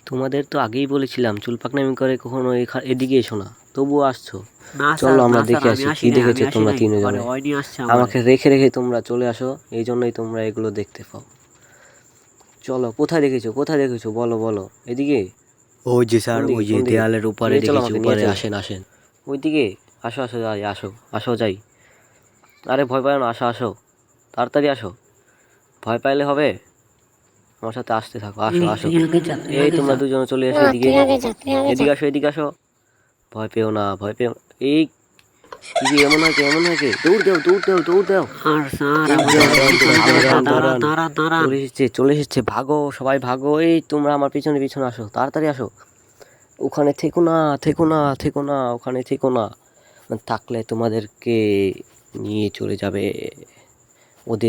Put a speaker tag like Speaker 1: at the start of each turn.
Speaker 1: তোমাদের তো আগেই বলেছিলাম চুল পাকনামি করে কখনো এদিকে এসো না, তবুও আসছো।
Speaker 2: না
Speaker 1: চলো
Speaker 2: স্যার,
Speaker 1: আমরা
Speaker 2: না স্যার,
Speaker 1: দেখে
Speaker 2: আমি
Speaker 1: আসি
Speaker 2: আসি
Speaker 1: কি
Speaker 2: নাই, আমি
Speaker 1: দেখেছো
Speaker 2: আসি
Speaker 1: তোমরা
Speaker 2: নাই,
Speaker 1: তিনজনে।
Speaker 2: ওই নিয়ে আসছে আমারে।
Speaker 1: আমাকে রেখে রেখে তোমরা চলে আসো, এই জন্যই তোমরা এগুলো দেখতে পাও। চলো, কোথায় দেখেছো বলো বলো। এদিকে?
Speaker 2: ওই যে স্যার,
Speaker 1: কোন দিকে
Speaker 2: ওই যে
Speaker 1: কোন দিকে?
Speaker 2: দেয়ালের উপরে
Speaker 1: নিয়ে চলো
Speaker 2: দেখেছি,
Speaker 1: আমাকে, নিয়ে
Speaker 2: উপরে
Speaker 1: চলো
Speaker 2: আসেন আসেন।
Speaker 1: ওইদিকে। আসো আসো যাই, আসো আসো যাই। আরে ভয় পাও না, আসো আসো, তাড়াতাড়ি আসো। ভয় পাইলে হবে? আমার সাথে আসতে থাকো, আসো আসো। এই তোমরা দুজনে চলে এসো এদিকে। এদিকে আসো, এদিকে আসো। ভয় পেও না, ভয় পেও না। এই কি কি এমন হয় কি, এমন হয় কি? দৌড় দাও, দৌড় দাও, দৌড় দাও।
Speaker 2: আর স্যার,
Speaker 1: এই
Speaker 2: আমাদের
Speaker 1: দাঁড়ান
Speaker 2: পিছনে চলে
Speaker 1: দাঁড়ান
Speaker 2: দাঁড়ান
Speaker 1: দাঁড়ান।
Speaker 2: দাঁড়ান দাঁড়ান।
Speaker 1: চলে এসেছে, চলে এসেছে, ভাগো সবাই ভাগো। এই তোমরা আমার পিছনে পিছনে আসো, তাড়াতাড়ি আসো। ওখানে থেকো না, থেকো না, থেকো না, ওখানে থেকো না। থাকলে তোমাদেরকে নিয়ে চলে যাবে ওদের।